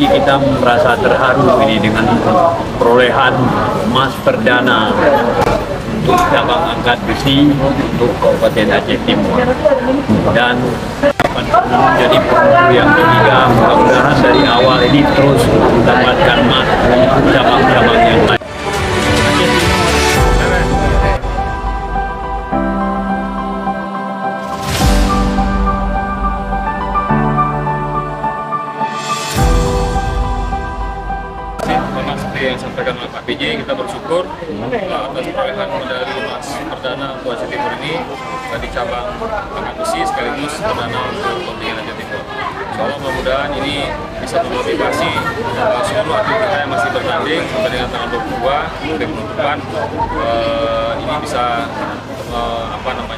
PBJ kita merasa terharu ini dengan perolehan emas perdana untuk cabang angkat besi untuk Kabupaten Aceh Timur, dan menjadi pemuru yang ketiga. Mudah-mudahan dari awal ini terus mendapatkan emas untuk cabang-cabang yang lain. Memang seperti yang disampaikan oleh Pak PJ, kita bersyukur atas perolehan medali emas perdana untuk Aceh Timur ini di cabang angkat besi sekaligus perdana untuk kontingen Aceh Timur. Insyaallah mudah-mudahan ini bisa memotivasi seluruh atlet kita yang masih bertanding sampai dengan tanggal 22 dari penutupan. Ini bisa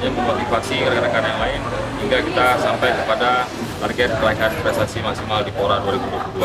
memotivasi rekan-rekan yang lain hingga kita sampai kepada target raihan prestasi maksimal di PORA 2022.